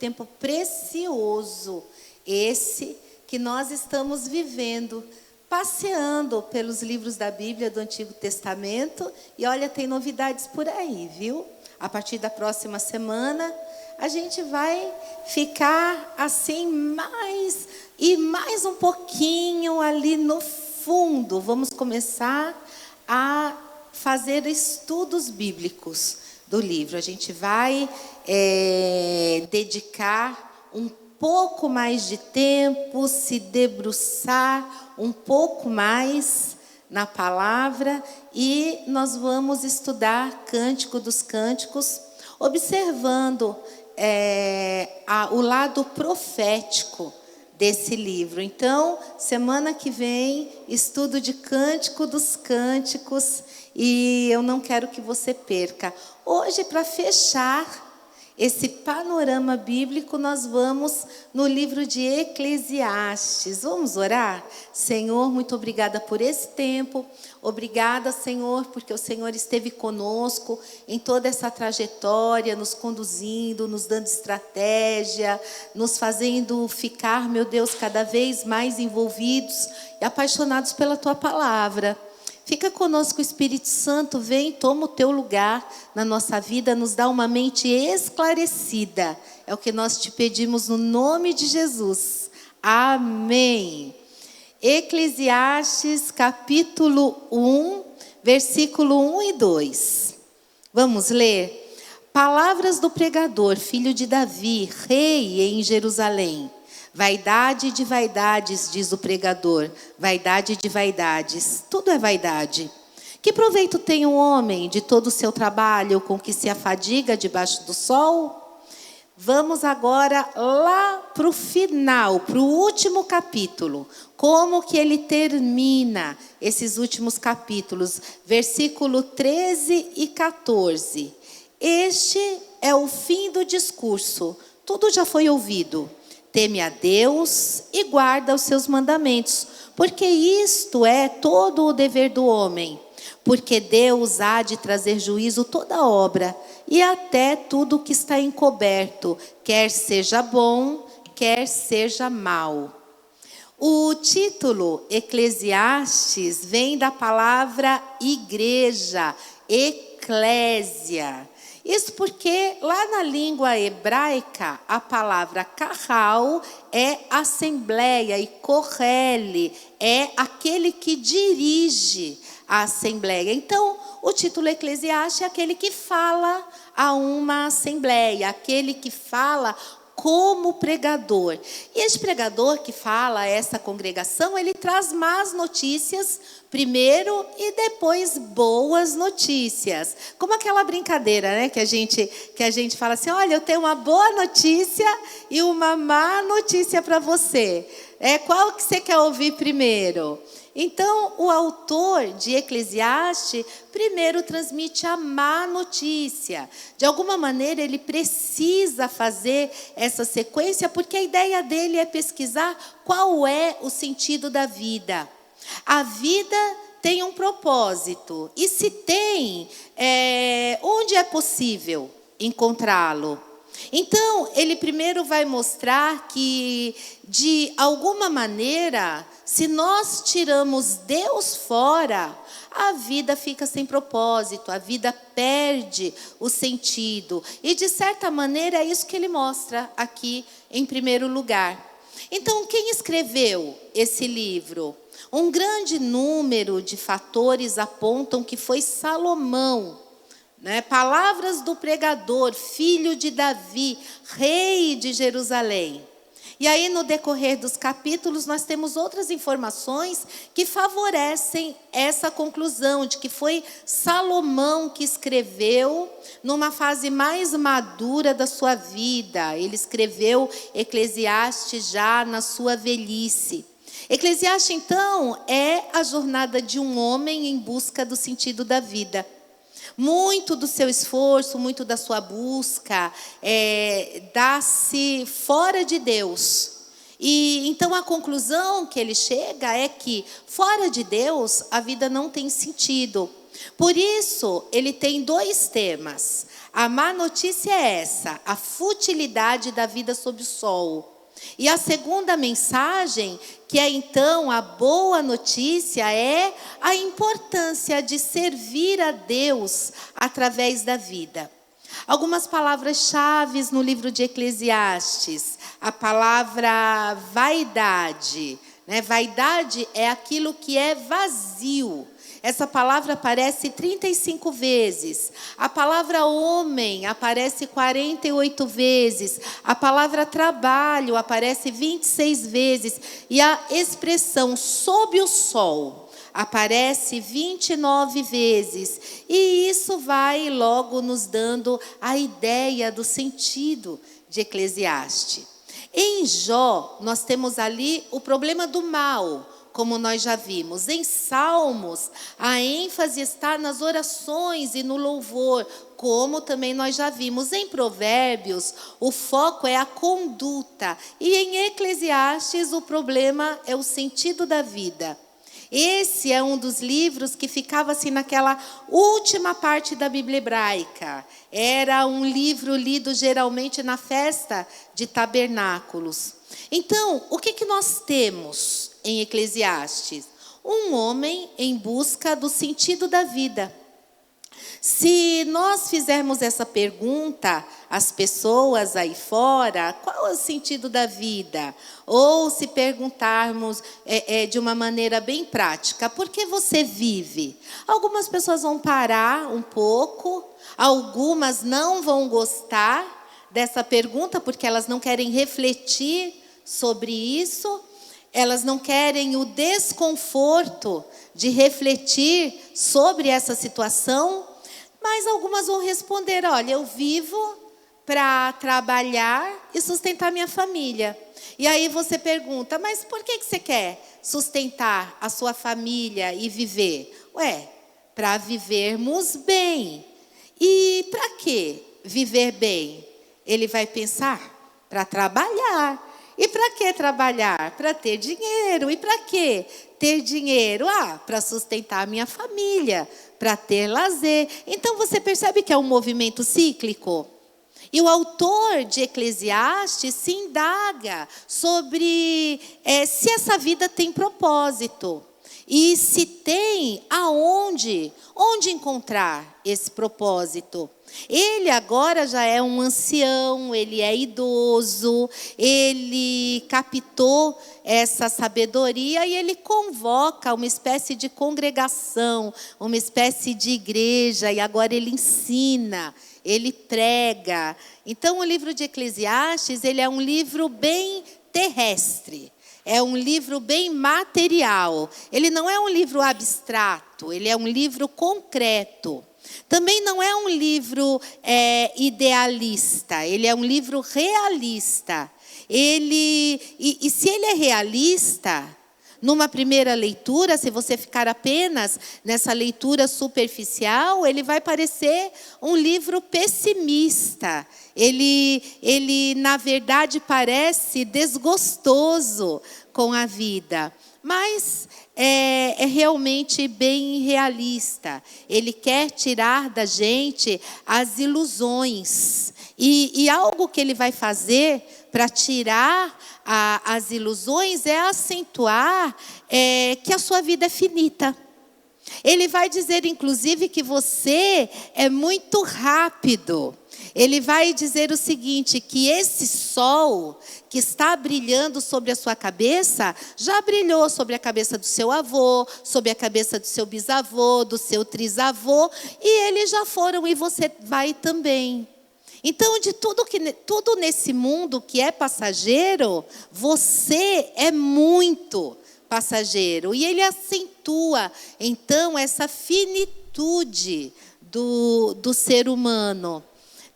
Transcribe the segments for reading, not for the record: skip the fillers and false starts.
tempo precioso, esse que nós estamos vivendo, passeando pelos livros da Bíblia do Antigo Testamento. E olha, tem novidades por aí, viu? A partir da próxima semana, a gente vai ficar assim mais um pouquinho ali no fundo. Vamos começar a fazer estudos bíblicos do livro. A gente vai dedicar um pouco mais de tempo, se debruçar um pouco mais na palavra, e nós vamos estudar Cântico dos Cânticos, observando o lado profético desse livro. Então, semana que vem, estudo de Cântico dos Cânticos, e eu não quero que você perca. Hoje, para fechar esse panorama bíblico, nós vamos no livro de Eclesiastes. Vamos orar? Senhor, muito obrigada por esse tempo. Obrigada, Senhor, porque o Senhor esteve conosco em toda essa trajetória, nos conduzindo, nos dando estratégia, nos fazendo ficar, meu Deus, cada vez mais envolvidos e apaixonados pela Tua palavra. Fica conosco, Espírito Santo, vem, toma o teu lugar na nossa vida, nos dá uma mente esclarecida. É o que nós te pedimos no nome de Jesus. Amém. Eclesiastes, capítulo 1, versículo 1 e 2. Vamos ler? Palavras do pregador, filho de Davi, rei em Jerusalém. Vaidade de vaidades, diz o pregador, vaidade de vaidades, tudo é vaidade. Que proveito tem um homem de todo o seu trabalho com que se afadiga debaixo do sol? Vamos agora lá para o final, para o último capítulo. Como que ele termina esses últimos capítulos? Versículo 13 e 14. Este é o fim do discurso, tudo já foi ouvido. Teme a Deus e guarda os seus mandamentos, porque isto é todo o dever do homem. Porque Deus há de trazer juízo toda obra, e até tudo que está encoberto, quer seja bom, quer seja mal. O título Eclesiastes vem da palavra igreja, eclésia. Isso porque lá na língua hebraica, a palavra kahal é assembleia e kohel é aquele que dirige a assembleia. Então, o título Eclesiastes é aquele que fala a uma assembleia, aquele que fala como pregador. E esse pregador que fala a essa congregação, ele traz más notícias primeiro e depois boas notícias. Como aquela brincadeira, né, que a gente fala assim: olha, eu tenho uma boa notícia e uma má notícia para você. Qual que você quer ouvir primeiro? Então, o autor de Eclesiastes primeiro transmite a má notícia. De alguma maneira, ele precisa fazer essa sequência, porque a ideia dele é pesquisar qual é o sentido da vida. A vida tem um propósito, e se tem, onde é possível encontrá-lo? Então, ele primeiro vai mostrar que, de alguma maneira, se nós tiramos Deus fora, a vida fica sem propósito, a vida perde o sentido. E, de certa maneira, é isso que ele mostra aqui em primeiro lugar. Então, quem escreveu esse livro? Um grande número de fatores apontam que foi Salomão. Palavras do pregador, filho de Davi, rei de Jerusalém. E aí, no decorrer dos capítulos, nós temos outras informações que favorecem essa conclusão de que foi Salomão que escreveu numa fase mais madura da sua vida. Ele escreveu Eclesiastes já na sua velhice. Eclesiastes, então, é a jornada de um homem em busca do sentido da vida. Muito do seu esforço, muito da sua busca dá-se fora de Deus. E então a conclusão que ele chega é que fora de Deus a vida não tem sentido. Por isso ele tem 2 temas. A má notícia é essa: a futilidade da vida sob o sol. E a segunda mensagem, que é então a boa notícia, é a importância de servir a Deus através da vida. Algumas palavras-chave no livro de Eclesiastes. A palavra vaidade, né? Vaidade é aquilo que é vazio. Essa palavra aparece 35 vezes. A palavra homem aparece 48 vezes. A palavra trabalho aparece 26 vezes. E a expressão sob o sol aparece 29 vezes. E isso vai logo nos dando a ideia do sentido de Eclesiastes. Em Jó, nós temos ali o problema do mal, como nós já vimos. Em Salmos, a ênfase está nas orações e no louvor, como também nós já vimos. Em Provérbios, o foco é a conduta. E em Eclesiastes, o problema é o sentido da vida. Esse é um dos livros que ficava assim naquela última parte da Bíblia hebraica. Era um livro lido geralmente na festa de tabernáculos. Então, o que nós temos em Eclesiastes? Um homem em busca do sentido da vida. Se nós fizermos essa pergunta às pessoas aí fora, qual é o sentido da vida? Ou se perguntarmos de uma maneira bem prática, por que você vive? Algumas pessoas vão parar um pouco, algumas não vão gostar dessa pergunta, porque elas não querem refletir sobre isso. Elas não querem o desconforto de refletir sobre essa situação. Mas algumas vão responder: olha, eu vivo para trabalhar e sustentar minha família. E aí você pergunta: mas por que você quer sustentar a sua família e viver? Para vivermos bem. E para que viver bem? Ele vai pensar: para trabalhar. E para que trabalhar? Para ter dinheiro. E para que ter dinheiro? Para sustentar a minha família, para ter lazer. Então você percebe que é um movimento cíclico? E o autor de Eclesiastes se indaga sobre se essa vida tem propósito. E se tem, aonde? Onde encontrar esse propósito? Ele agora já é um ancião, ele é idoso, ele captou essa sabedoria e ele convoca uma espécie de congregação, uma espécie de igreja, e agora ele ensina, ele prega. Então o livro de Eclesiastes, ele é um livro bem terrestre. É um livro bem material. Ele não é um livro abstrato, ele é um livro concreto. Também não é um livro idealista, ele é um livro realista. E se ele é realista, numa primeira leitura, se você ficar apenas nessa leitura superficial, ele vai parecer um livro pessimista. Ele na verdade, parece desgostoso com a vida. Mas é realmente bem realista. Ele quer tirar da gente as ilusões. E algo que ele vai fazer para tirar as ilusões é acentuar que a sua vida é finita. Ele vai dizer, inclusive, que você é muito rápido. Ele vai dizer o seguinte, que esse sol que está brilhando sobre a sua cabeça, já brilhou sobre a cabeça do seu avô, sobre a cabeça do seu bisavô, do seu trisavô, e eles já foram e você vai também. Então, de tudo nesse mundo que é passageiro, você é muito passageiro. E ele acentua, então, essa finitude do ser humano.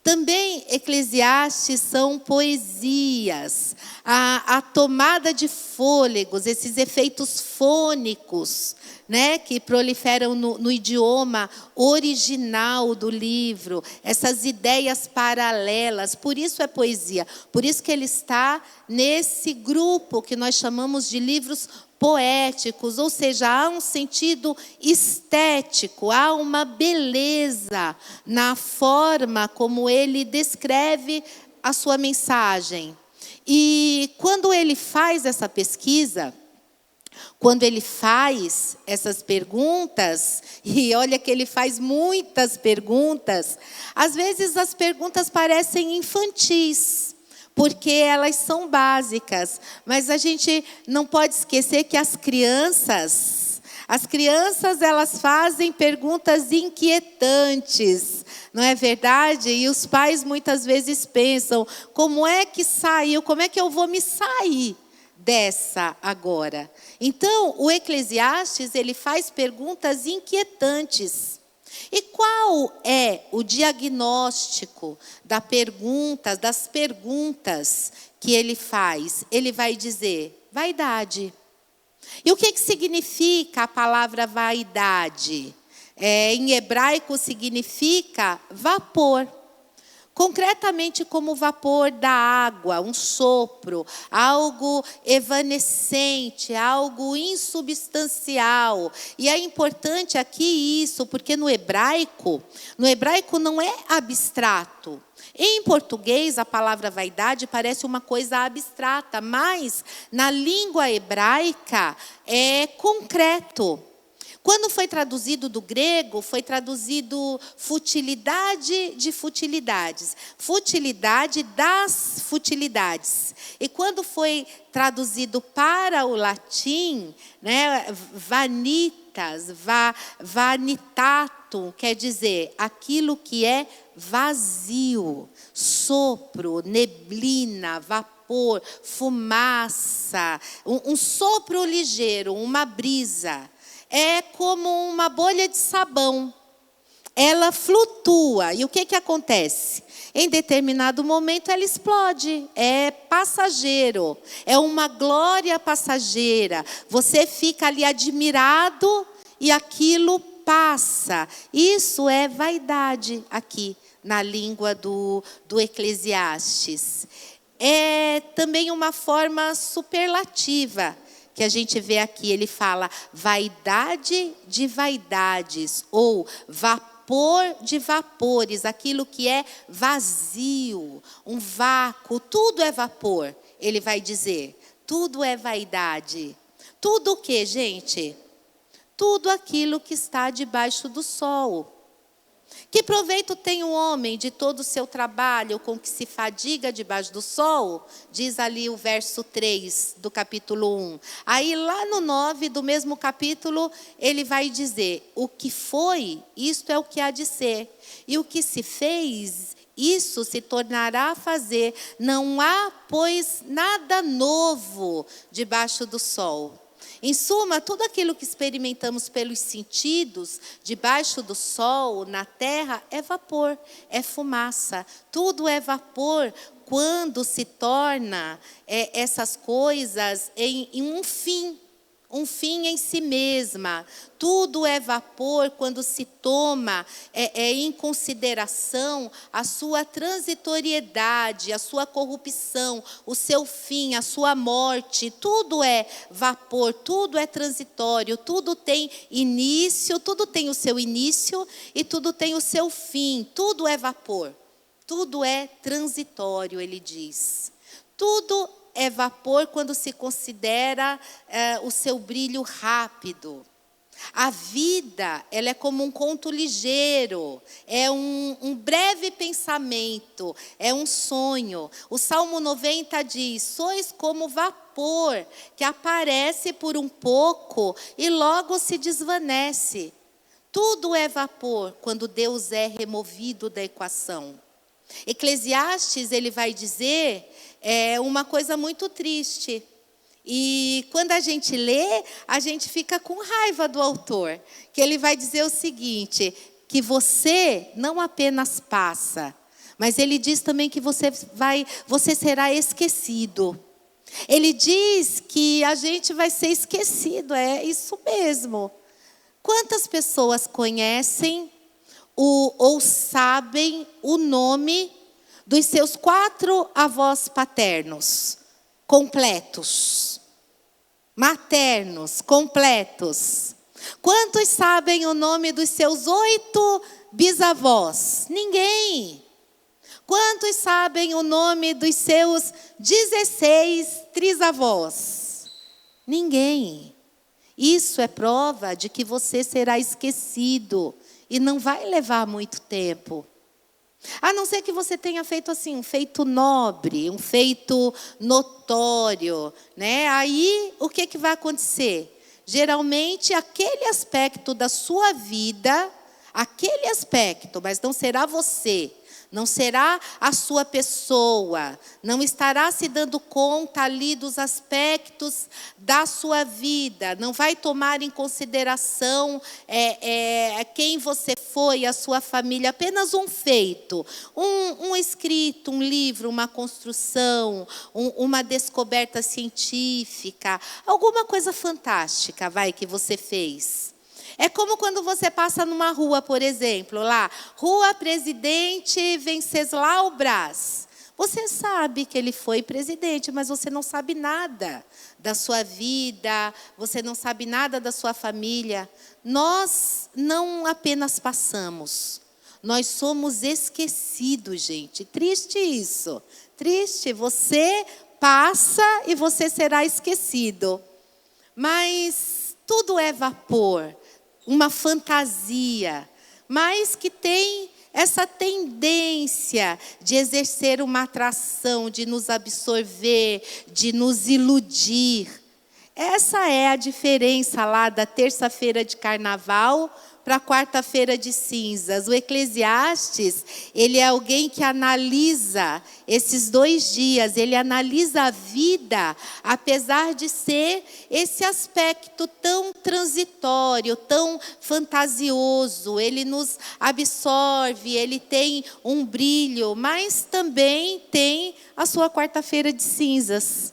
Também Eclesiastes são poesias, a tomada de fôlegos, esses efeitos fônicos, né, que proliferam no idioma original do livro, essas ideias paralelas, por isso é poesia, por isso que ele está nesse grupo que nós chamamos de livros poéticos, ou seja, há um sentido estético, há uma beleza na forma como ele descreve a sua mensagem. E quando ele faz essa pesquisa, quando ele faz essas perguntas, e olha que ele faz muitas perguntas, às vezes as perguntas parecem infantis, porque elas são básicas, mas a gente não pode esquecer que as crianças elas fazem perguntas inquietantes, não é verdade? E os pais muitas vezes pensam, como é que saiu, como é que eu vou me sair dessa agora? Então, o Eclesiastes, ele faz perguntas inquietantes. E qual é o diagnóstico das perguntas que ele faz? Ele vai dizer, vaidade. E o que significa a palavra vaidade? Em hebraico significa vapor. Concretamente como vapor da água, um sopro, algo evanescente, algo insubstancial. E é importante aqui isso, porque no hebraico não é abstrato. Em português, a palavra vaidade parece uma coisa abstrata, mas na língua hebraica é concreto. Quando foi traduzido do grego, foi traduzido futilidade de futilidades. Futilidade das futilidades. E quando foi traduzido para o latim, né, vanitas, vanitatum, quer dizer, aquilo que é vazio, sopro, neblina, vapor, fumaça, um sopro ligeiro, uma brisa. É como uma bolha de sabão. Ela flutua. E o que acontece? Em determinado momento ela explode. É passageiro. É uma glória passageira. Você fica ali admirado e aquilo passa. Isso é vaidade aqui na língua do Eclesiastes. É também uma forma superlativa que a gente vê aqui. Ele fala vaidade de vaidades, ou vapor de vapores, aquilo que é vazio, um vácuo, tudo é vapor, ele vai dizer, tudo é vaidade. Tudo o que, gente? Tudo aquilo que está debaixo do sol. Que proveito tem o homem de todo o seu trabalho com que se fadiga debaixo do sol? Diz ali o verso 3 do capítulo 1. Aí lá no 9 do mesmo capítulo, ele vai dizer, o que foi, isto é o que há de ser. E o que se fez, isso se tornará a fazer. Não há, pois, nada novo debaixo do sol. Em suma, tudo aquilo que experimentamos pelos sentidos, debaixo do sol, na terra, é vapor, é fumaça. Tudo é vapor quando se torna essas coisas em um fim em si mesma. Tudo é vapor quando se toma em consideração a sua transitoriedade, a sua corrupção, o seu fim, a sua morte. Tudo é vapor, tudo é transitório, tudo tem início, tudo tem o seu início e tudo tem o seu fim. Tudo é vapor, tudo é transitório, ele diz. Tudo é vapor quando se considera o seu brilho rápido. A vida, ela é como um conto ligeiro, é um breve pensamento, é um sonho. O Salmo 90 diz, sois como vapor que aparece por um pouco e logo se desvanece. Tudo é vapor quando Deus é removido da equação. Eclesiastes, ele vai dizer uma coisa muito triste. E quando a gente lê, a gente fica com raiva do autor. Que ele vai dizer o seguinte, que você não apenas passa, Mas ele diz também que você será esquecido. Ele diz que a gente vai ser esquecido, é isso mesmo. Quantas pessoas conhecem ou sabem o nome dos seus 4 avós paternos completos? Maternos completos. Quantos sabem o nome dos seus 8 bisavós? Ninguém. Quantos sabem o nome dos seus 16 trisavós? Ninguém. Isso é prova de que você será esquecido e não vai levar muito tempo. A não ser que você tenha feito assim, um feito nobre, um feito notório, né? Aí, o que vai acontecer? Geralmente, aquele aspecto da sua vida, aquele aspecto, mas não será você, não será a sua pessoa, não estará se dando conta ali dos aspectos da sua vida, não vai tomar em consideração quem você foi, a sua família, apenas um feito, um escrito, um livro, uma construção, uma descoberta científica, alguma coisa fantástica, que você fez. É como quando você passa numa rua, por exemplo, lá, Rua Presidente Venceslau Braz. Você sabe que ele foi presidente, mas você não sabe nada da sua vida, você não sabe nada da sua família. Nós não apenas passamos, nós somos esquecidos, gente. Triste isso, triste. Você passa e você será esquecido. Mas tudo é vapor. Uma fantasia, mas que tem essa tendência de exercer uma atração, de nos absorver, de nos iludir. Essa é a diferença lá da terça-feira de carnaval para a quarta-feira de cinzas. O Eclesiastes, ele é alguém que analisa esses 2 dias, ele analisa a vida, apesar de ser esse aspecto tão transitório, tão fantasioso. Ele nos absorve, ele tem um brilho, mas também tem a sua quarta-feira de cinzas.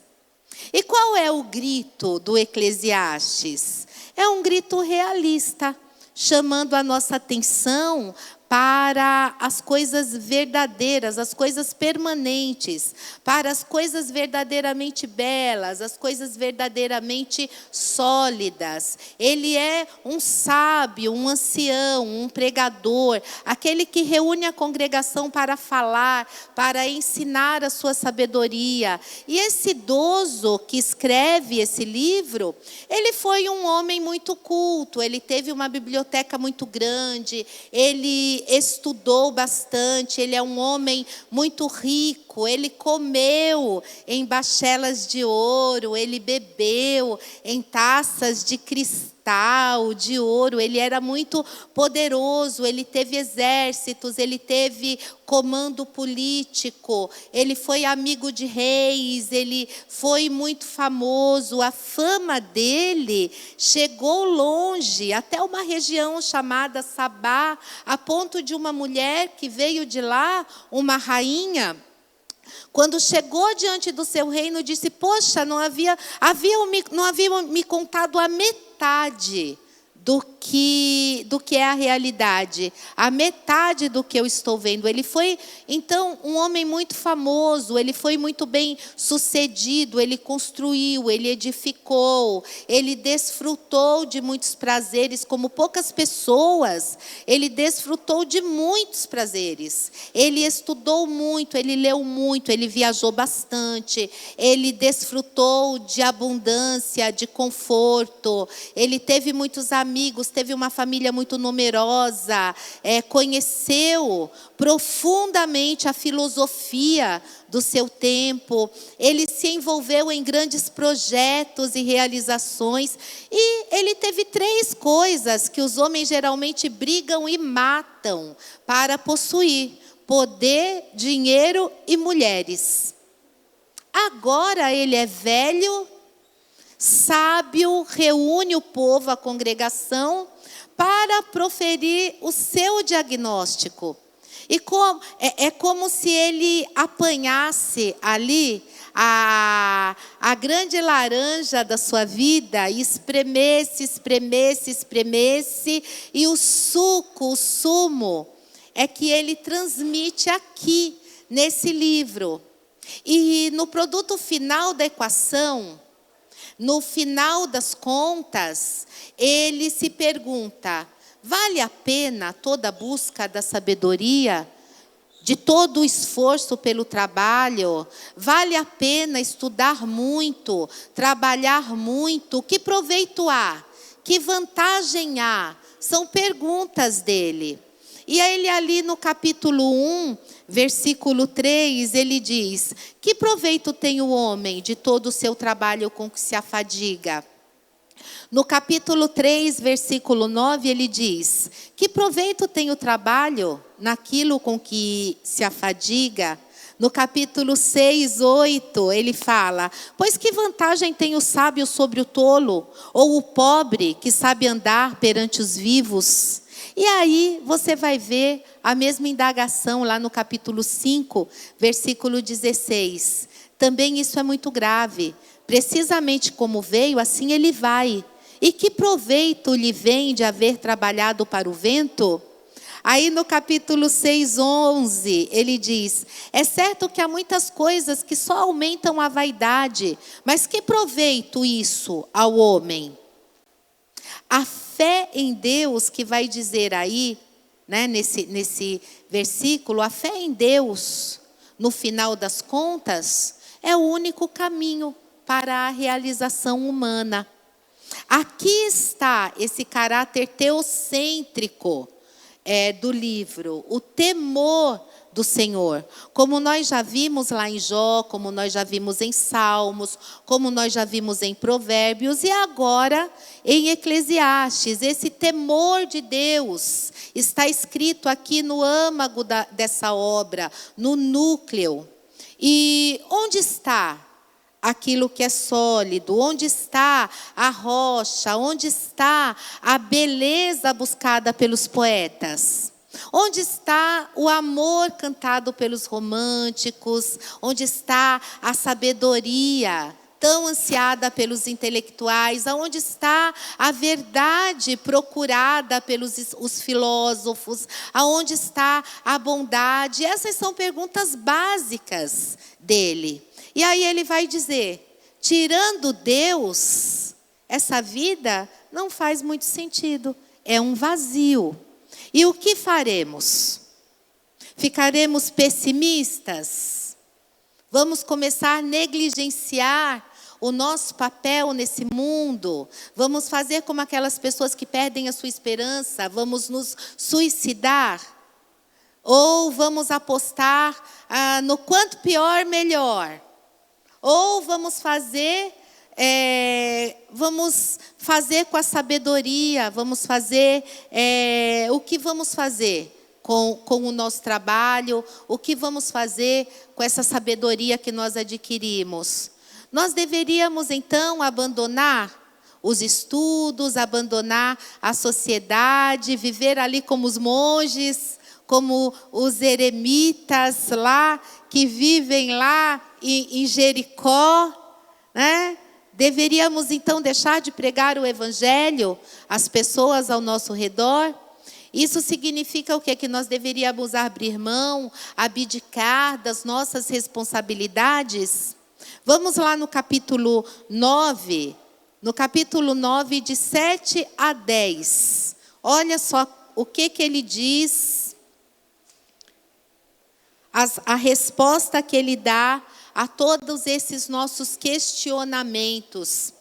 E qual é o grito do Eclesiastes? É um grito realista, chamando a nossa atenção para as coisas verdadeiras, as coisas permanentes, para as coisas verdadeiramente belas, as coisas verdadeiramente sólidas. Ele é um sábio, um ancião, um pregador, aquele que reúne a congregação para falar, para ensinar a sua sabedoria. E esse idoso que escreve esse livro, ele foi um homem muito culto, ele teve uma biblioteca muito grande, ele estudou bastante, ele é um homem muito rico, ele comeu em bachelas de ouro, ele bebeu em taças de cristal, de ouro, ele era muito poderoso, ele teve exércitos, ele teve comando político, ele foi amigo de reis, ele foi muito famoso, a fama dele chegou longe, até uma região chamada Sabá, a ponto de uma mulher que veio de lá, uma rainha, quando chegou diante do seu reino, disse: poxa, não haviam me contado a metade do que é a realidade, a metade do que eu estou vendo. Ele foi, então, um homem muito famoso, ele foi muito bem sucedido, ele construiu, ele edificou, ele desfrutou de muitos prazeres, como poucas pessoas, ele desfrutou de muitos prazeres. Ele estudou muito, ele leu muito, ele viajou bastante, ele desfrutou de abundância, de conforto, ele teve muitos amigos, teve uma família muito numerosa, conheceu profundamente a filosofia do seu tempo, ele se envolveu em grandes projetos e realizações, e ele teve 3 coisas que os homens geralmente brigam e matam para possuir: poder, dinheiro e mulheres. Agora ele é velho, sábio, reúne o povo, a congregação, para proferir o seu diagnóstico. E é como se ele apanhasse ali a grande laranja da sua vida e espremesse, espremesse, espremesse, e o suco, o sumo, é que ele transmite aqui, nesse livro. E no produto final da equação, no final das contas, ele se pergunta: vale a pena toda a busca da sabedoria, de todo o esforço pelo trabalho? Vale a pena estudar muito, trabalhar muito? Que proveito há? Que vantagem há? São perguntas dele. E ele ali no capítulo 1, versículo 3, ele diz: que proveito tem o homem de todo o seu trabalho com que se afadiga? No capítulo 3, versículo 9, ele diz: que proveito tem o trabalho naquilo com que se afadiga? No capítulo 6, 8, ele fala: pois que vantagem tem o sábio sobre o tolo, ou o pobre que sabe andar perante os vivos? E aí você vai ver a mesma indagação lá no capítulo 5, versículo 16. Também isso é muito grave. Precisamente como veio, assim ele vai. E que proveito lhe vem de haver trabalhado para o vento? Aí no capítulo 6, 11, ele diz: é certo que há muitas coisas que só aumentam a vaidade, mas que proveito isso ao homem? A fé em Deus, que vai dizer aí, né, nesse versículo, a fé em Deus, no final das contas, é o único caminho para a realização humana. Aqui está esse caráter teocêntrico do livro, o temor do Senhor. Como nós já vimos lá em Jó, como nós já vimos em Salmos, como nós já vimos em Provérbios e agora em Eclesiastes. Esse temor de Deus está escrito aqui no âmago dessa obra, no núcleo. E onde está aquilo que é sólido? Onde está a rocha? Onde está a beleza buscada pelos poetas? Onde está o amor cantado pelos românticos? Onde está a sabedoria tão ansiada pelos intelectuais? Aonde está a verdade procurada pelos os filósofos? Aonde está a bondade? Essas são perguntas básicas dele. E aí ele vai dizer: tirando Deus, essa vida não faz muito sentido. É um vazio. E o que faremos? Ficaremos pessimistas? Vamos começar a negligenciar o nosso papel nesse mundo? Vamos fazer como aquelas pessoas que perdem a sua esperança? Vamos nos suicidar? Ou vamos apostar no quanto pior, melhor? Ou vamos fazer com a sabedoria, vamos fazer o que vamos fazer com o nosso trabalho, o que vamos fazer com essa sabedoria que nós adquirimos. Nós deveríamos então abandonar os estudos, abandonar a sociedade, viver ali como os monges, como os eremitas lá, que vivem lá em Jericó, né? Deveríamos então deixar de pregar o evangelho às pessoas ao nosso redor? Isso significa o quê? Que nós deveríamos abrir mão, abdicar das nossas responsabilidades? Vamos lá no capítulo 9, de 7 a 10. Olha só o que ele diz, a resposta que ele dá a todos esses nossos questionamentos.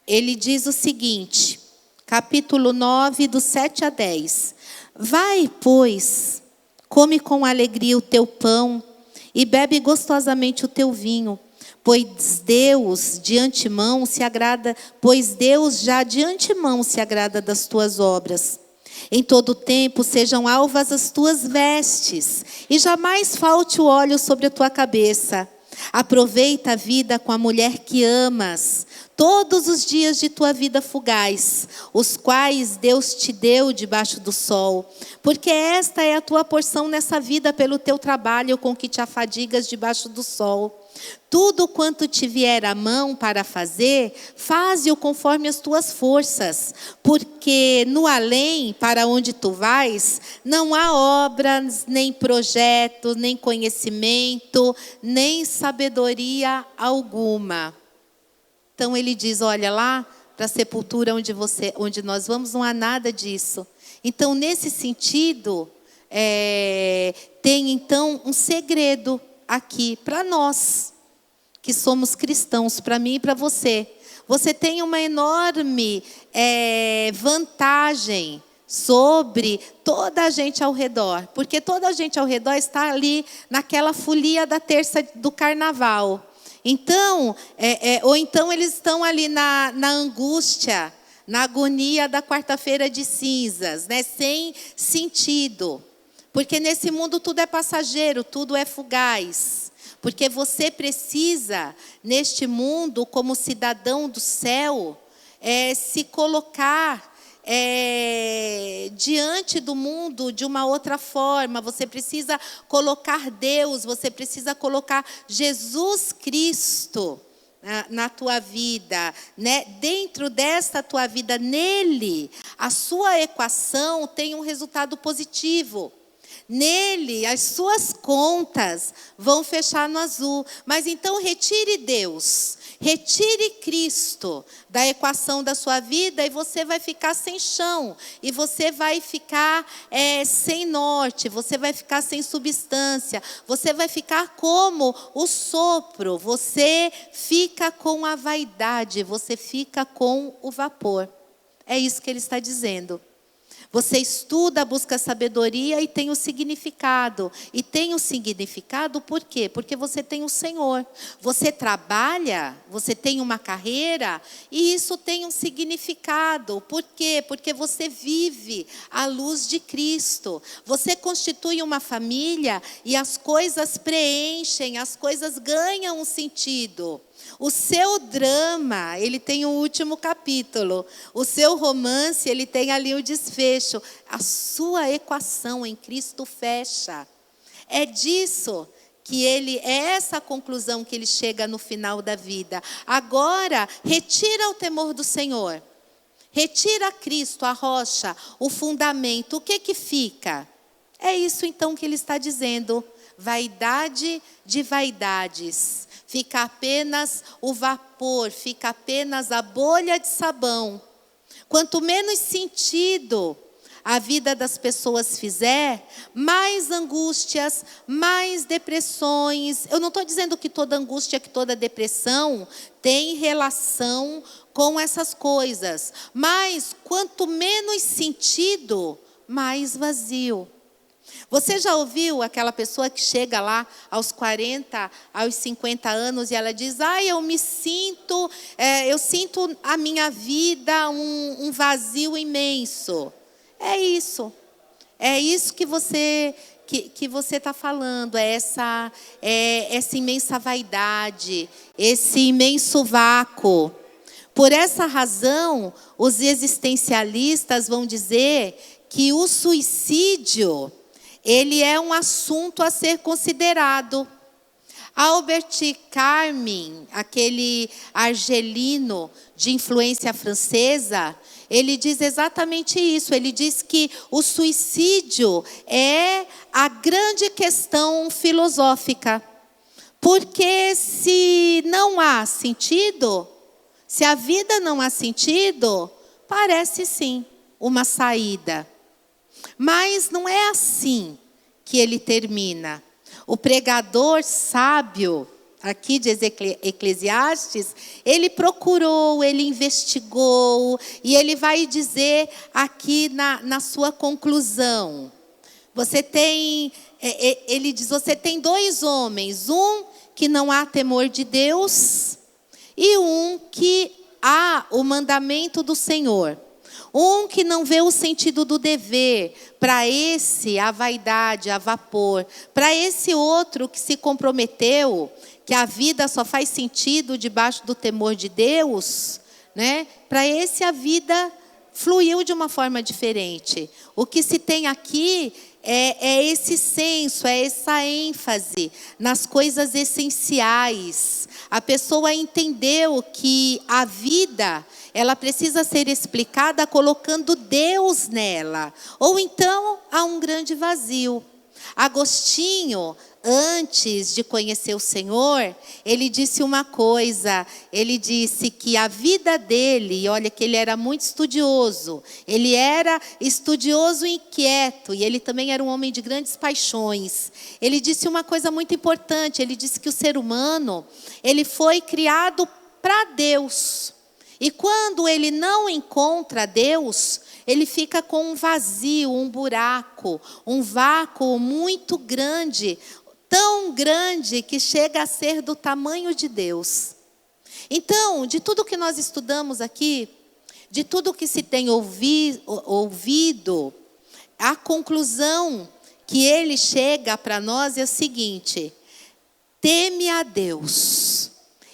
Ele diz o seguinte, capítulo 9, do 7 a 10. Vai, pois, come com alegria o teu pão e bebe gostosamente o teu vinho, pois Deus já de antemão se agrada das tuas obras. Em todo tempo sejam alvas as tuas vestes, e jamais falte o óleo sobre a tua cabeça. Aproveita a vida com a mulher que amas. todos os dias de tua vida fugaz, os quais Deus te deu debaixo do sol, porque esta é a tua porção nessa vida pelo teu trabalho com que te afadigas debaixo do sol. Tudo quanto te vier à mão para fazer, faze-o conforme as tuas forças, porque no além, para onde tu vais, não há obras, nem projetos, nem conhecimento, nem sabedoria alguma. Então ele diz, olha lá, para a sepultura onde nós vamos, não há nada disso. Então nesse sentido, tem então um segredo aqui para nós, que somos cristãos, para mim e para você. Você tem uma enorme vantagem sobre toda a gente ao redor, porque toda a gente ao redor está ali naquela folia da terça do carnaval. Então, ou então eles estão ali na angústia, na agonia da quarta-feira de cinzas, né? Sem sentido. Porque nesse mundo tudo é passageiro, tudo é fugaz. Porque você precisa, neste mundo, como cidadão do céu, se colocar diante do mundo de uma outra forma. Você precisa colocar Deus, você precisa colocar Jesus Cristo na tua vida, né? Dentro desta tua vida, nele, a sua equação tem um resultado positivo. Nele, as suas contas vão fechar no azul. Mas então retire Deus, retire Cristo da equação da sua vida e você vai ficar sem chão. E você vai ficar sem norte, você vai ficar sem substância. Você vai ficar como o sopro, você fica com a vaidade, você fica com o vapor. É isso que ele está dizendo. Você estuda, busca sabedoria e tem o significado. E tem o significado por quê? Porque você tem o Senhor. Você trabalha, você tem uma carreira e isso tem um significado. Por quê? Porque você vive à luz de Cristo. Você constitui uma família e as coisas preenchem, as coisas ganham um sentido. O seu drama, ele tem o último capítulo. O seu romance, ele tem ali o desfecho. A sua equação em Cristo fecha. É disso que é essa a conclusão que ele chega no final da vida. Agora, retira o temor do Senhor. Retira Cristo, a rocha, o fundamento. O que fica? É isso então que ele está dizendo. Vaidade de vaidades. Fica apenas o vapor, fica apenas a bolha de sabão. Quanto menos sentido a vida das pessoas fizer, mais angústias, mais depressões. Eu não estou dizendo que toda angústia, que toda depressão tem relação com essas coisas. Mas quanto menos sentido, mais vazio. Você já ouviu aquela pessoa que chega lá aos 40, aos 50 anos e ela diz, eu sinto a minha vida um vazio imenso. É isso que você está falando, essa imensa vaidade, esse imenso vácuo. Por essa razão, os existencialistas vão dizer que o suicídio, ele é um assunto a ser considerado. Albert Camus, aquele argelino de influência francesa, ele diz exatamente isso. Ele diz que o suicídio é a grande questão filosófica. Porque se não há sentido, se a vida não há sentido, parece sim uma saída. Mas não é assim que ele termina. O pregador sábio, aqui de Eclesiastes, ele procurou, ele investigou, e ele vai dizer aqui na sua conclusão. Ele diz, você tem dois homens, um que não há temor de Deus, e um que há o mandamento do Senhor. Um que não vê o sentido do dever. Para esse, a vaidade, a vapor. Para esse outro que se comprometeu, que a vida só faz sentido debaixo do temor de Deus, né? Para esse, a vida fluiu de uma forma diferente. O que se tem aqui é esse senso, é essa ênfase nas coisas essenciais. A pessoa entendeu que a vida, ela precisa ser explicada colocando Deus nela. Ou então há um grande vazio. Agostinho, antes de conhecer o Senhor, ele disse uma coisa. Ele disse que a vida dele, olha que ele era muito estudioso. Ele era estudioso e inquieto. E ele também era um homem de grandes paixões. Ele disse uma coisa muito importante. Ele disse que o ser humano, ele foi criado para Deus. E quando ele não encontra Deus, ele fica com um vazio, um buraco, um vácuo muito grande, tão grande que chega a ser do tamanho de Deus. Então, de tudo que nós estudamos aqui, de tudo que se tem ouvido, a conclusão que ele chega para nós é o seguinte: teme a Deus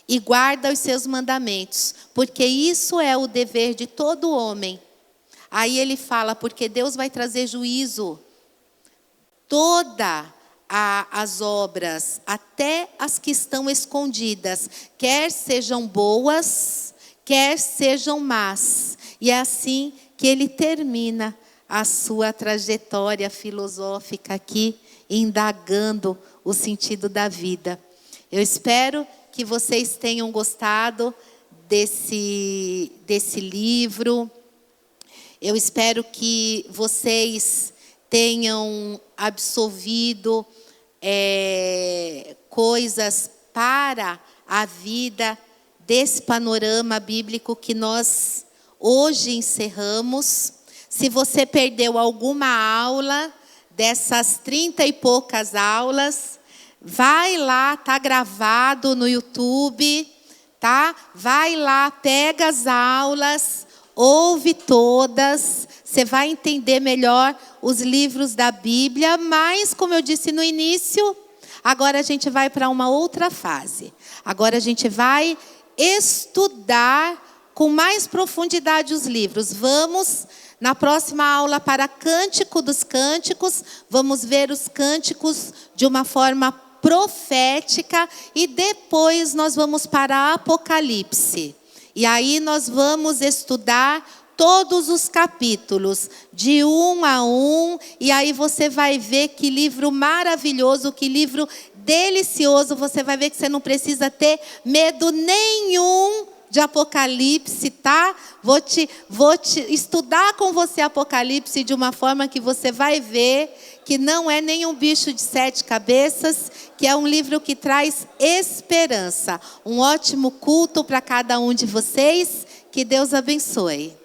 e guarda os seus mandamentos, porque isso é o dever de todo homem. Aí ele fala, porque Deus vai trazer juízo. Todas as obras, até as que estão escondidas, quer sejam boas, quer sejam más. E é assim que ele termina a sua trajetória filosófica aqui, indagando o sentido da vida. Eu espero que vocês tenham gostado desse livro. Eu espero que vocês tenham absorvido coisas para a vida desse panorama bíblico que nós hoje encerramos. Se você perdeu alguma aula dessas 30 e poucas aulas, vai lá, está gravado no YouTube, tá? Vai lá, pega as aulas, ouve todas, você vai entender melhor os livros da Bíblia, mas, como eu disse no início, agora a gente vai para uma outra fase. Agora a gente vai estudar com mais profundidade os livros. Vamos, na próxima aula, para Cântico dos Cânticos, vamos ver os cânticos de uma forma profética e depois nós vamos para Apocalipse. E aí nós vamos estudar todos os capítulos, de 1 a 1, e aí você vai ver que livro maravilhoso, que livro delicioso. Você vai ver que você não precisa ter medo nenhum de Apocalipse, tá? Vou te estudar com você Apocalipse de uma forma que você vai ver que não é nenhum bicho de 7 cabeças, que é um livro que traz esperança. Um ótimo culto para cada um de vocês. Que Deus abençoe.